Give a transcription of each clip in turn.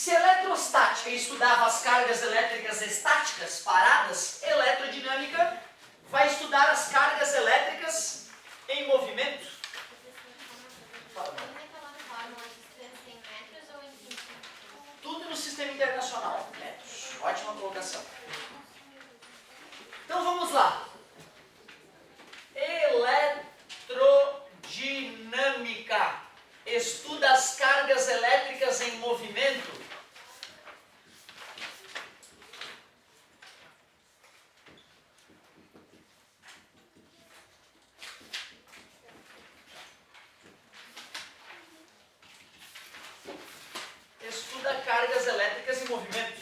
Se eletrostática estudava as cargas elétricas estáticas, paradas, eletrodinâmica vai estudar as cargas elétricas em movimento. Tudo no sistema internacional, metros. Ótima colocação. Então vamos lá. Eletrodinâmica estuda as cargas elétricas em movimento. Estuda cargas elétricas em movimento.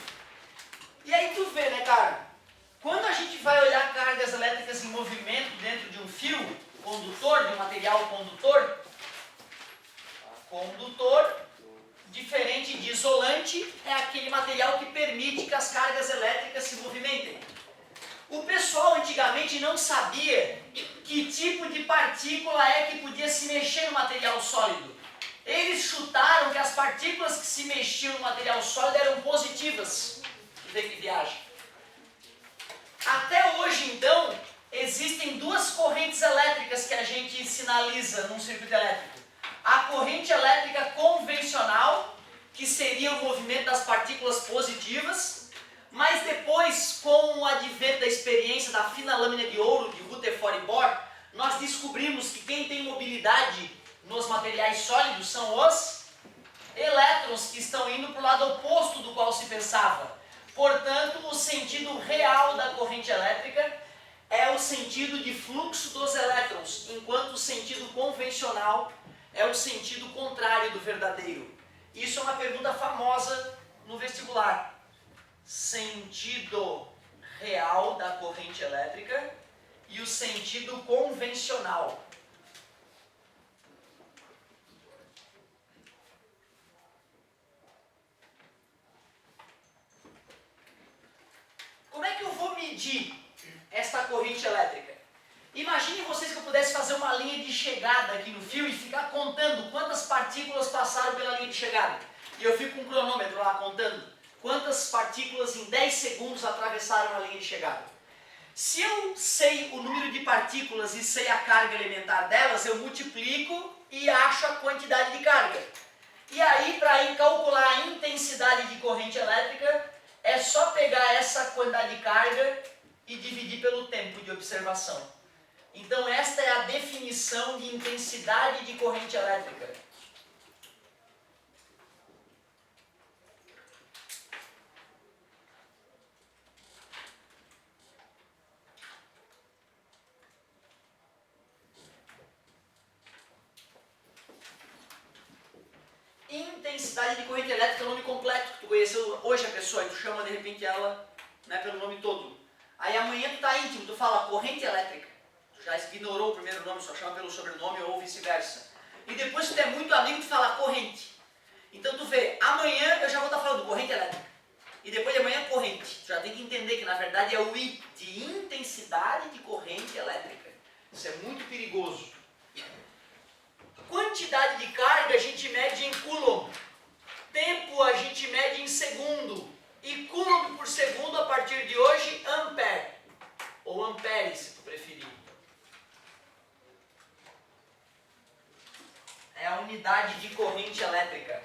E aí tu vê, né, cara? Quando a gente vai olhar cargas elétricas em movimento dentro de um fio condutor, de um material condutor, diferente de isolante, é aquele material que permite que as cargas elétricas se movimentem. O pessoal antigamente não sabia que tipo de partícula é que podia se mexer no material sólido. Eles chutaram que as partículas que se mexiam no material sólido eram positivas. Vê que viagem. Até hoje, então, existem duas correntes elétricas que a gente sinaliza num circuito elétrico. A corrente elétrica convencional, que seria o movimento das partículas positivas, mas depois, com o advento da experiência da fina lâmina de ouro de Rutherford e Bohr, nós descobrimos que quem tem mobilidade nos materiais sólidos são os elétrons, que estão indo para o lado oposto do qual se pensava. Portanto, o sentido real da corrente elétrica é o sentido de fluxo dos elétrons, enquanto o sentido convencional é o sentido contrário do verdadeiro. Isso é uma pergunta famosa no vestibular. Sentido real da corrente elétrica e o sentido convencional. Como é que eu vou medir esta corrente elétrica? Imagine vocês que eu pudesse fazer uma linha de chegada aqui no fio e ficar contando quantas partículas passaram pela linha de chegada. E eu fico com um cronômetro lá contando quantas partículas em 10 segundos atravessaram a linha de chegada. Se eu sei o número de partículas e sei a carga elementar delas, eu multiplico e acho a quantidade de carga. E aí, para calcular a intensidade de corrente elétrica, é só pegar essa quantidade de carga e dividir pelo tempo de observação. Então esta é a definição de intensidade de corrente elétrica. Intensidade de corrente elétrica é o nome completo. Tu conheceu hoje a pessoa e tu chama de repente ela, né, pelo nome todo. Aí amanhã tu tá íntimo, tu fala corrente elétrica. Tu já ignorou o primeiro nome, só chama pelo sobrenome ou vice-versa. E depois se tu é muito amigo, tu fala corrente. Então tu vê, amanhã eu já vou estar falando corrente elétrica. E depois de amanhã corrente. Tu já tem que entender que na verdade é o I de intensidade de corrente elétrica. Isso é muito perigoso. Quantidade de carga a gente mede em coulomb. Tempo a gente mede em segundo. E coulomb por segundo a partir de hoje, ampere. Ou ampere, se tu preferir. É a unidade de corrente elétrica.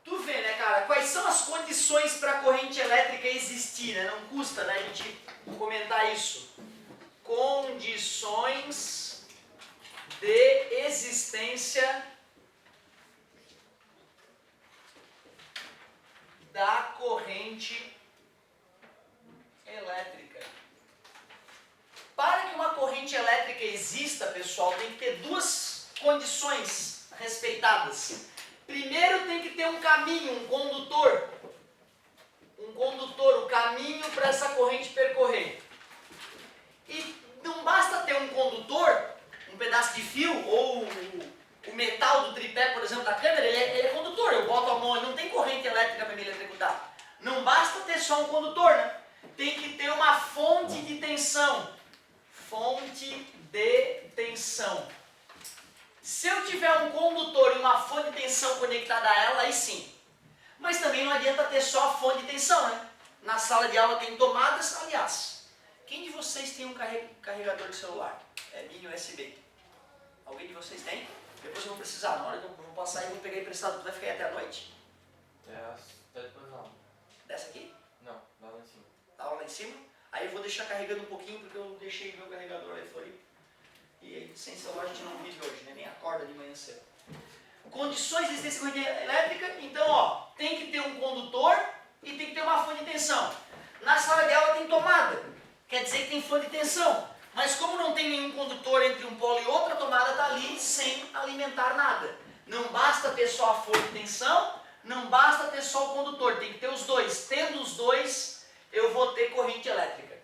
Tu vê, né, cara? Quais são as condições para a corrente elétrica existir, né? Não custa, né, a gente comentar isso. Condições de existência da corrente elétrica. Para que uma corrente elétrica exista, pessoal, tem que ter duas condições respeitadas. Primeiro tem que ter um caminho, um condutor. Um condutor, o caminho para essa corrente percorrer. E não basta ter um condutor, um pedaço de fio ou o metal do tripé, por exemplo, da câmera, ele é condutor. Eu boto a mão, não tem corrente elétrica para me eletrocutar. Não basta ter só um condutor, né? Tem que ter uma fonte de tensão. Fonte de tensão. Se eu tiver um condutor e uma fonte de tensão tensão conectada a ela, aí sim. Mas também não adianta ter só a fonte de tensão, né? Na sala de aula tem tomadas, aliás. Quem de vocês tem um carregador de celular? É mini USB. Alguém de vocês tem? Depois eu vou precisar, na hora que eu vou passar e vou pegar emprestado, tu vai ficar aí até a noite? Tá depois não. Dessa aqui? Não, lá em cima. Tá lá em cima? Aí eu vou deixar carregando um pouquinho, porque eu deixei meu carregador aí fora. E aí, sem celular a gente não vive hoje, né? Nem acorda de manhã cedo. Condições de existência de corrente elétrica, então ó, tem que ter um condutor e tem que ter uma fonte de tensão. Na sala de aula tem tomada, quer dizer que tem fonte de tensão. Mas como não tem nenhum condutor entre um polo e outro, a tomada está ali sem alimentar nada. Não basta ter só a fonte de tensão, não basta ter só o condutor, tem que ter os dois. Tendo os dois, eu vou ter corrente elétrica.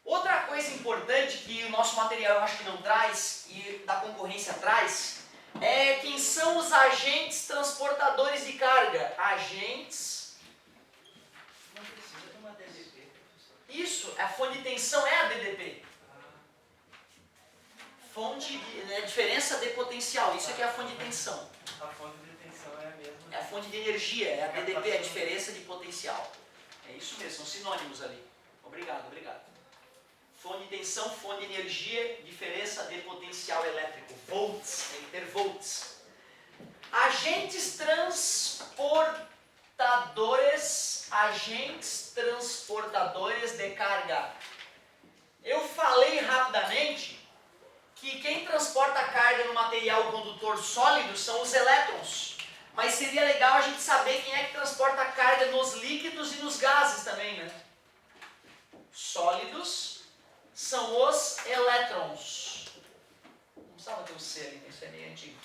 Outra coisa importante que o nosso material eu acho que não traz, e da concorrência traz, é quem são os agentes transportadores de carga. Agentes... Não precisa de uma DDP, professor. Isso, a fonte de tensão é a DDP. Fonte de, né, diferença de potencial, isso aqui é a fonte de tensão. A fonte de tensão é a mesma. É a fonte de energia, é a DDP, a diferença de potencial. É isso mesmo, são sinônimos ali. Obrigado, obrigado. Fonte de tensão, fonte de energia, diferença de potencial elétrico. Volts, tem que ter volts. Agentes transportadores de carga. Eu falei rapidamente que quem transporta carga no material condutor sólido são os elétrons. Mas seria legal a gente saber quem é que transporta carga nos líquidos e nos gases também, né? Sólidos são os elétrons. Não precisava ter o C ali, isso é meio antigo.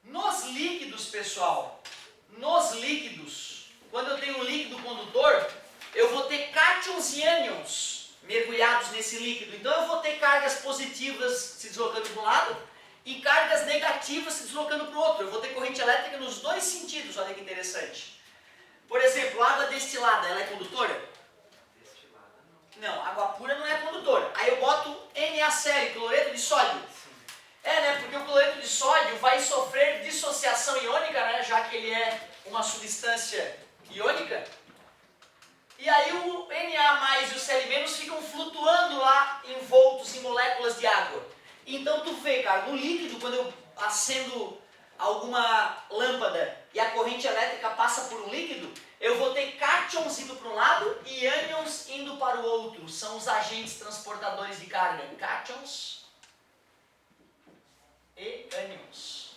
Nos líquidos, pessoal, nos líquidos, quando eu tenho um líquido condutor, eu vou ter cátions e ânions mergulhados nesse líquido. Então eu vou ter cargas positivas se deslocando para um lado e cargas negativas se deslocando para o outro. Eu vou ter corrente elétrica nos dois sentidos, olha que interessante. Por exemplo, água destilada, ela é condutora? Destilada não. Não, água pura não é condutora. Aí eu boto NaCl, cloreto de sódio. É, né? Porque o cloreto de sódio vai sofrer dissociação iônica, né? Já que ele é uma substância iônica. E aí o Na e o Cl- ficam flutuando lá envoltos em moléculas de água. Então tu vê, cara, no líquido, quando eu acendo alguma lâmpada e a corrente elétrica passa por um líquido, eu vou ter cátions indo para um lado e ânions indo para o outro. São os agentes transportadores de carga. Cátions e ânions.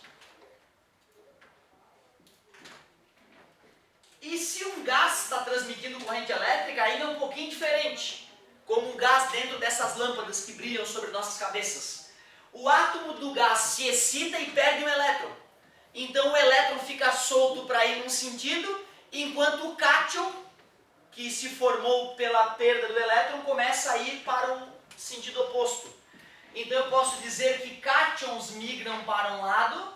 E se um gás está transmitindo corrente elétrica, ainda é um pouquinho diferente. Como o gás dentro dessas lâmpadas que brilham sobre nossas cabeças. O átomo do gás se excita e perde um elétron. Então o elétron fica solto para ir num sentido, enquanto o cátion, que se formou pela perda do elétron, começa a ir para o sentido oposto. Então eu posso dizer que cátions migram para um lado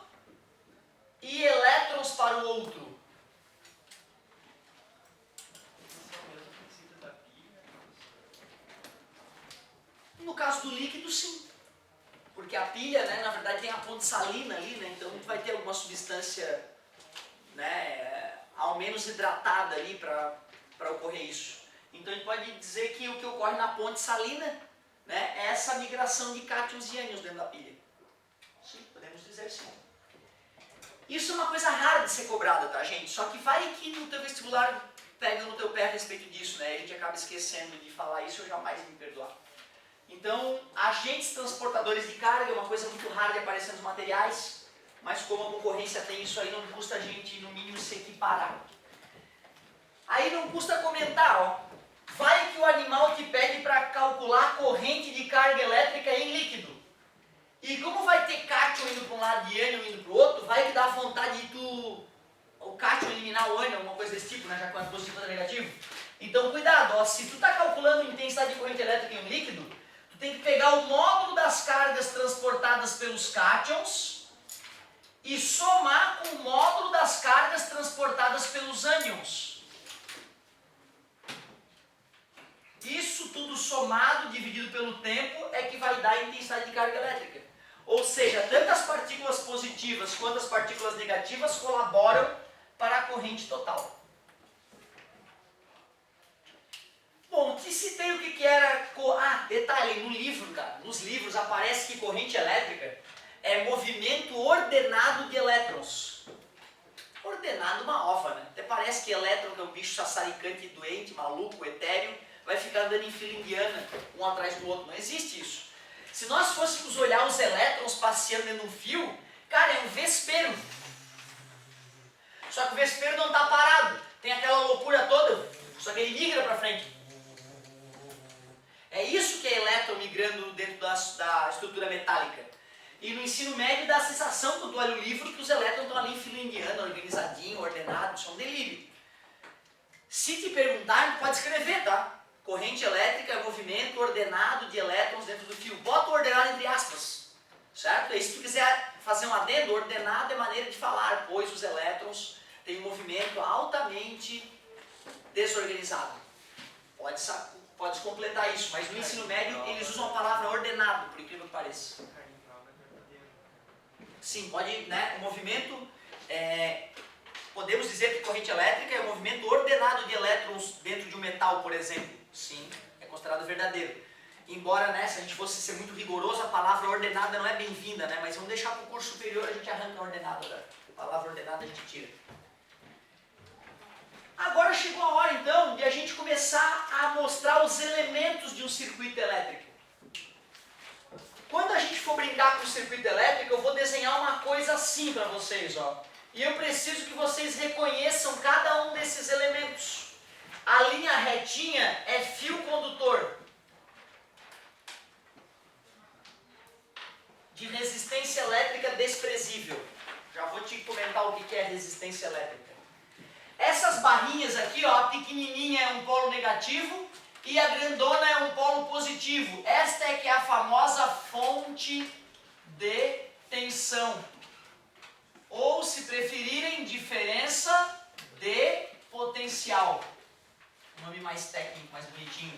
e elétrons para o outro. No caso do líquido, sim. Porque a pilha, né, na verdade, tem a ponte salina ali, né, então vai ter alguma substância, né, ao menos hidratada ali para ocorrer isso. Então a gente pode dizer que o que ocorre na ponte salina, né, é essa migração de cátions e ânions dentro da pilha. Sim, podemos dizer sim. Isso é uma coisa rara de ser cobrada, tá, gente? Só que vai que no teu vestibular pega no teu pé a respeito disso, né? A gente acaba esquecendo de falar isso, eu jamais me perdoar. Então, agentes transportadores de carga é uma coisa muito rara de aparecer nos materiais, mas como a concorrência tem isso aí, não custa a gente, no mínimo, se equiparar. Aí não custa comentar, ó. Vai que o animal te pede para calcular a corrente de carga elétrica em líquido. E como vai ter cátion indo para um lado e ânion indo para o outro, vai que dá vontade de o cátion eliminar o ânion, alguma coisa desse tipo, né, já que é positivo contra negativo. Então cuidado, ó, se tu está calculando a intensidade de corrente elétrica em um líquido, tem que pegar o módulo das cargas transportadas pelos cátions e somar com o módulo das cargas transportadas pelos ânions. Isso tudo somado, dividido pelo tempo, é que vai dar a intensidade de carga elétrica. Ou seja, tantas partículas partículas positivas quanto as partículas negativas colaboram para a corrente total. Bom, te citei o que era... detalhe, no livro, cara, nos livros aparece que corrente elétrica é movimento ordenado de elétrons. Ordenado uma ova, né? Até parece que elétron é um bicho sassaricante, doente, maluco, etéreo, vai ficar andando em fila indiana, um atrás do outro. Não existe isso. Se nós fôssemos olhar os elétrons passeando dentro de um fio, cara, é um vespeiro. Só que o vespeiro não está parado. Tem aquela loucura toda, só que ele migra para frente. É isso que é elétron migrando dentro da estrutura metálica. E no ensino médio dá a sensação, quando tu olha o livro, que os elétrons estão ali em fila indiana, organizadinho, ordenado, isso é um delírio. Se te perguntarem, tu pode escrever, tá? Corrente elétrica é movimento ordenado de elétrons dentro do fio. Bota o ordenado entre aspas, certo? E se tu quiser fazer um adendo, ordenado é maneira de falar, pois os elétrons têm um movimento altamente desorganizado. Pode completar isso, mas no ensino médio eles usam a palavra ordenado, por incrível que pareça. Sim, pode, né? O movimento, podemos dizer que corrente elétrica é o movimento ordenado de elétrons dentro de um metal, por exemplo. Sim, é considerado verdadeiro. Embora, né, se a gente fosse ser muito rigoroso, a palavra ordenada não é bem-vinda, né? Mas vamos deixar para o curso superior, a gente arranca a ordenada, né? A palavra ordenada a gente tira. Agora chegou a hora, então, de a gente começar a mostrar os elementos de um circuito elétrico. Quando a gente for brincar com o circuito elétrico, eu vou desenhar uma coisa assim para vocês, ó. E eu preciso que vocês reconheçam cada um desses elementos. A linha retinha é fio condutor de resistência elétrica desprezível. Já vou te comentar o que é resistência elétrica. Essas barrinhas aqui, ó, a pequenininha é um polo negativo e a grandona é um polo positivo. Esta é que é a famosa fonte de tensão. Ou, se preferirem, diferença de potencial. Um nome mais técnico, mais bonitinho.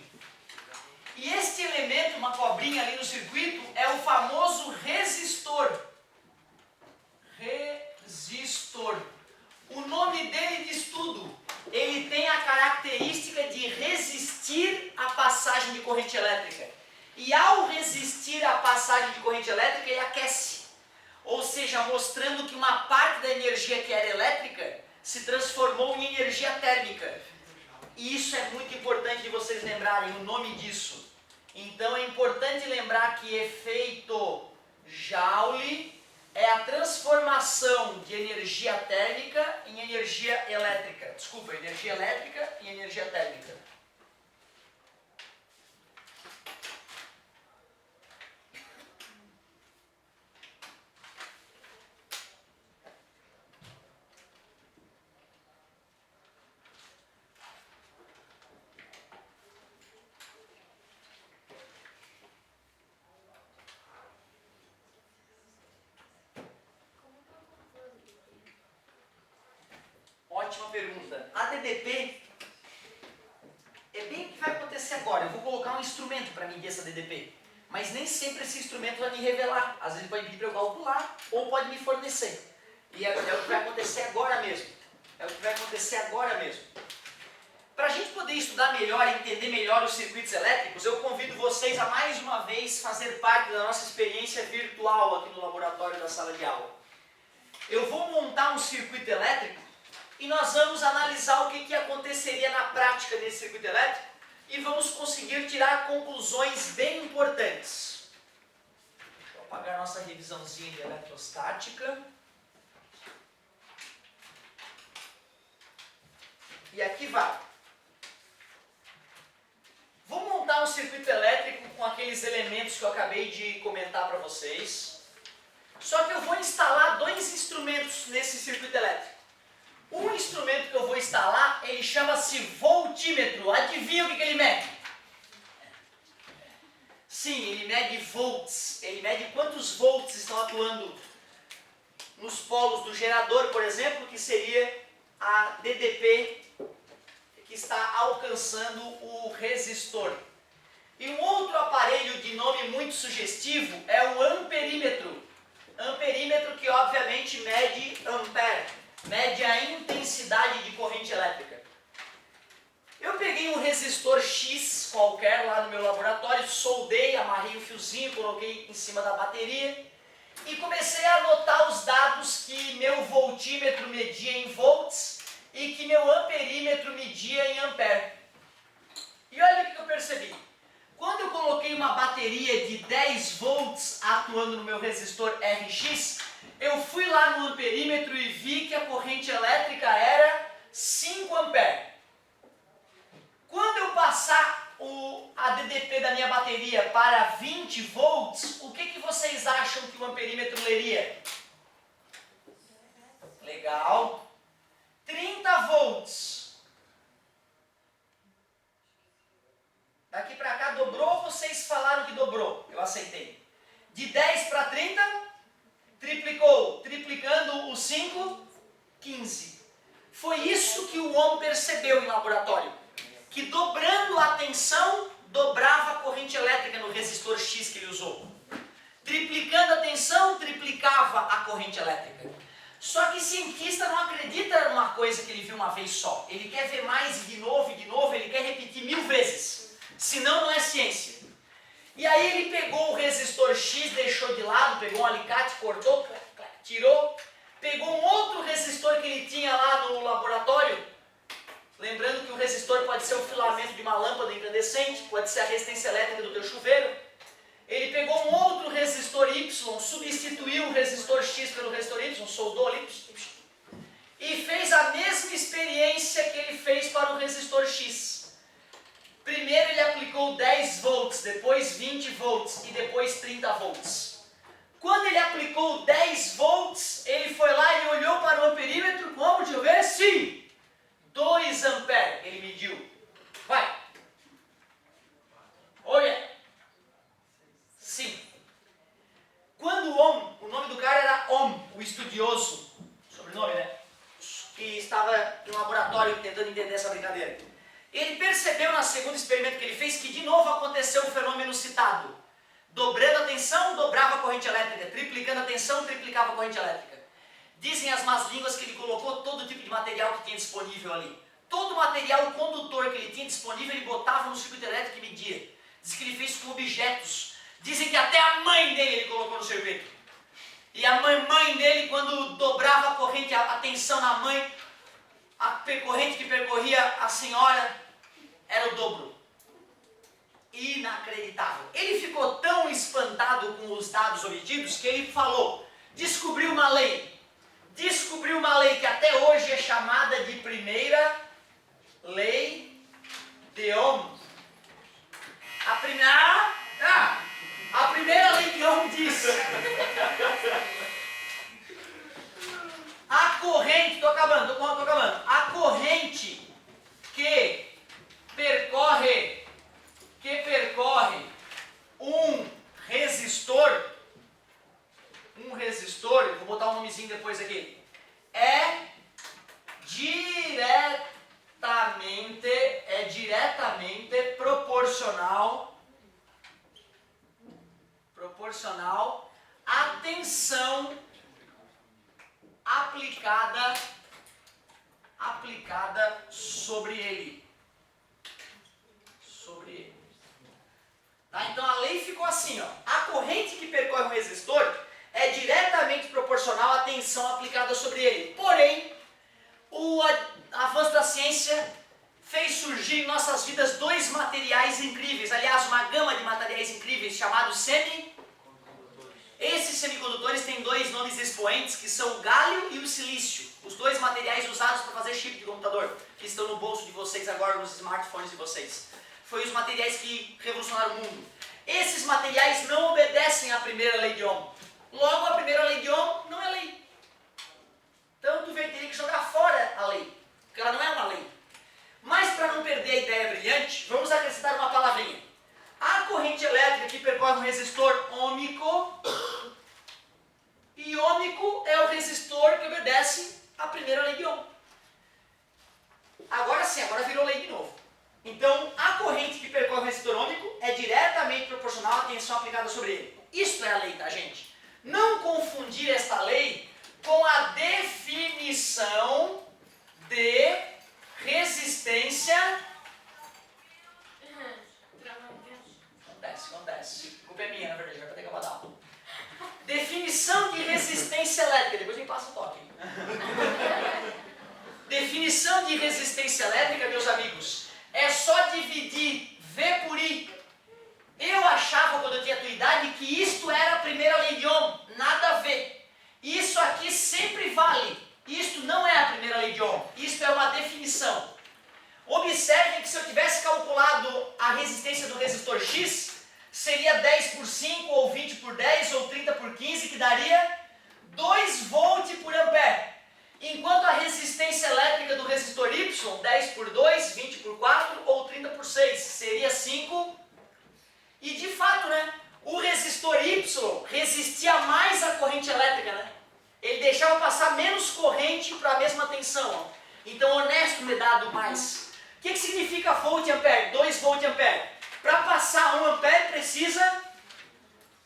E este elemento, uma cobrinha ali no circuito, é o famoso resistor. Resistor. O nome dele diz tudo. Ele tem a característica de resistir à passagem de corrente elétrica. E ao resistir à passagem de corrente elétrica, ele aquece. Ou seja, mostrando que uma parte da energia que era elétrica se transformou em energia térmica. E isso é muito importante de vocês lembrarem o nome disso. Então é importante lembrar que efeito Joule é a transformação de energia térmica em energia elétrica. Desculpa, energia elétrica em energia térmica. Ótima pergunta. A DDP é bem o que vai acontecer agora. Eu vou colocar um instrumento para medir essa DDP. Mas nem sempre esse instrumento vai me revelar. Às vezes pode pedir para eu calcular ou pode me fornecer. E é o que vai acontecer agora mesmo. É o que vai acontecer agora mesmo. Para a gente poder estudar melhor e entender melhor os circuitos elétricos, eu convido vocês a mais uma vez fazer parte da nossa experiência virtual aqui no laboratório da sala de aula. Eu vou montar um circuito elétrico e nós vamos analisar o que aconteceria na prática desse circuito elétrico e vamos conseguir tirar conclusões bem importantes. Deixa eu apagar a nossa revisãozinha de eletrostática. E aqui vai. Vou montar um circuito elétrico com aqueles elementos que eu acabei de comentar para vocês. Só que eu vou instalar dois instrumentos nesse circuito elétrico. Um instrumento que eu vou instalar, ele chama-se voltímetro. Adivinha o que ele mede? Sim, ele mede volts. Ele mede quantos volts estão atuando nos polos do gerador, por exemplo, que seria a DDP que está alcançando o resistor. E um outro aparelho de nome muito sugestivo é o amperímetro. Amperímetro que obviamente mede ampere, mede a intensidade de corrente elétrica. Eu peguei um resistor X qualquer lá no meu laboratório, soldei, amarrei o fiozinho, coloquei em cima da bateria e comecei a anotar os dados que meu voltímetro media em volts e que meu amperímetro media em ampere. E olha o que eu percebi. Quando eu coloquei uma bateria de 10 volts atuando no meu resistor RX, eu fui lá no amperímetro e vi que a corrente elétrica era 5 ampere. Quando eu passar a DDP da minha bateria para 20 volts, o que vocês acham que o amperímetro leria? Legal. 30 volts. Daqui para cá dobrou, vocês falaram que dobrou. Eu aceitei. De 10 para 30, triplicou. Triplicando o 5, 15. Foi isso que o Ohm percebeu em laboratório. Que dobrando a tensão, dobrava a corrente elétrica no resistor X que ele usou. Triplicando a tensão, triplicava a corrente elétrica. Só que cientista não acredita numa coisa que ele viu uma vez só. Ele quer ver mais e de novo, ele quer repetir 1000 vezes. Senão não é ciência. E aí ele pegou o resistor X, deixou de lado, pegou um alicate, cortou, tirou. Pegou um outro resistor que ele tinha lá no laboratório. Lembrando que o resistor pode ser o filamento de uma lâmpada incandescente, pode ser a resistência elétrica do teu chuveiro. Ele pegou um outro resistor Y, substituiu o resistor X pelo resistor Y, soldou ali, e fez a mesma experiência que ele fez para o resistor X. Primeiro ele aplicou 10 volts, depois 20 volts e depois 30 volts. Quando ele aplicou 10 volts, ele foi lá e olhou para o amperímetro, como? Deixa eu ver, sim! 2 ampere ele mediu. Vai. Olha. Sim. Quando o Ohm, o nome do cara era Ohm, o estudioso, sobrenome, né? Que estava em um laboratório tentando entender essa brincadeira. Ele percebeu no segundo experimento que ele fez que de novo aconteceu o fenômeno citado. Dobrando a tensão, dobrava a corrente elétrica. Triplicando a tensão, triplicava a corrente elétrica. Dizem as más línguas que ele colocou todo tipo de material que tinha disponível ali. Todo material condutor que ele tinha disponível, ele botava no circuito elétrico e media. Diz que ele fez com objetos. Dizem que até a mãe dele ele colocou no circuito. E a mãe dele, quando dobrava a corrente, a tensão na mãe, a corrente que percorria a senhora era o dobro. Inacreditável. Ele ficou tão espantado com os dados obtidos que ele falou, descobriu uma lei. Descobriu uma lei que até hoje é chamada de primeira lei de Ohm. A primeira lei de Ohm diz: a corrente, tô acabando. A corrente que percorre um resistor, eu vou botar um nomezinho depois aqui, é diretamente proporcional à tensão aplicada sobre ele. Tá? Então a lei ficou assim, ó. A corrente que percorre um resistor é diretamente proporcional à tensão aplicada sobre ele. Porém, o avanço da ciência fez surgir em nossas vidas dois materiais incríveis, aliás, uma gama de materiais incríveis chamados semicondutores. Esses semicondutores têm dois nomes expoentes, que são o gálio e o silício, os dois materiais usados para fazer chip de computador, que estão no bolso de vocês agora, nos smartphones de vocês. Foi os materiais que revolucionaram o mundo. Esses materiais não obedecem à primeira lei de Ohm. Logo, a primeira lei de Ohm não é lei. Então, tu teria que jogar fora a lei, porque ela não é uma lei. Mas, para não perder a ideia brilhante, vamos acrescentar uma palavrinha. A corrente elétrica que percorre um resistor ôhmico, e ôhmico é o resistor que obedece à primeira lei de Ohm. Agora sim, agora virou lei de novo. Então, a corrente que percorre o resistor ôhmico é diretamente proporcional à tensão aplicada sobre ele. Isso é a lei, tá, gente? Não confundir esta lei com a definição de resistência. Acontece. A culpa é minha, na verdade, vai ter que acabar. Definição de resistência elétrica. Depois me passa o toque. Definição de resistência elétrica, meus amigos, é só dividir V por I. Eu achava, quando eu tinha a tua idade, que isto era a primeira lei de Ohm. Nada a ver. Isso aqui sempre vale. Isto não é a primeira lei de Ohm. Isto é uma definição. Observem que se eu tivesse calculado a resistência do resistor X, seria 10 por 5, ou 20 por 10, ou 30 por 15, que daria 2 volt por ampere. Enquanto a resistência elétrica do resistor Y, 10 por 2, 20 por 4, ou 30 por 6, seria 5. E de fato, né, o resistor Y resistia mais à corrente elétrica, né? Ele deixava passar menos corrente para a mesma tensão. Ó. Então, honesto ter dado mais. O que significa volt e ampere? 2 volt e ampere. Para passar 1 ampere precisa...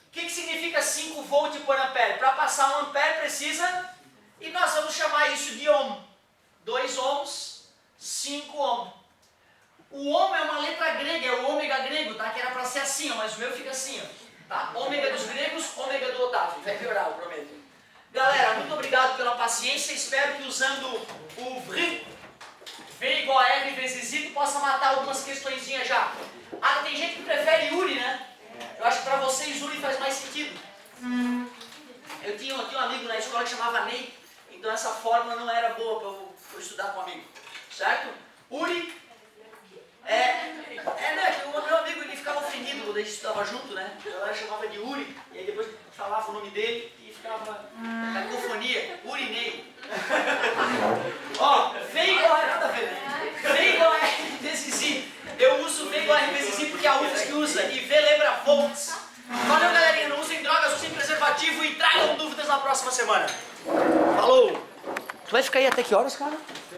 O que significa 5 volt por ampere? Para passar 1 ampere precisa... E nós vamos chamar isso de ohm. 2 ohms, 5 ohm. O ohm é uma letra grega, é o ômega grego, tá? Que era para ser assim, ó, mas o meu fica assim, ó. Tá? Ômega dos gregos, ômega do Otávio. Vai piorar, eu prometo. Galera, muito obrigado pela paciência. Espero que usando o V igual a R vezes I, tu possa matar algumas questõezinhas já. Ah, tem gente que prefere Uri, né? Eu acho que para vocês Uri faz mais sentido. Eu tinha um amigo na escola que chamava Ney, então essa fórmula não era boa para eu estudar com um amigo. Certo? Uri o meu amigo ele ficava ofendido quando a gente estudava junto, né? Eu chamava de Uri, e aí depois falava o nome dele e ficava cacofonia, Urinei. Ó, V igual a nada a ver, né? V igual a R vezes I. Eu uso V igual a R vezes I porque a UFSC usa, e V lembra volts. Valeu, galerinha, não usem drogas, usem preservativo e tragam dúvidas na próxima semana. Falou! Tu vai ficar aí até que horas, cara?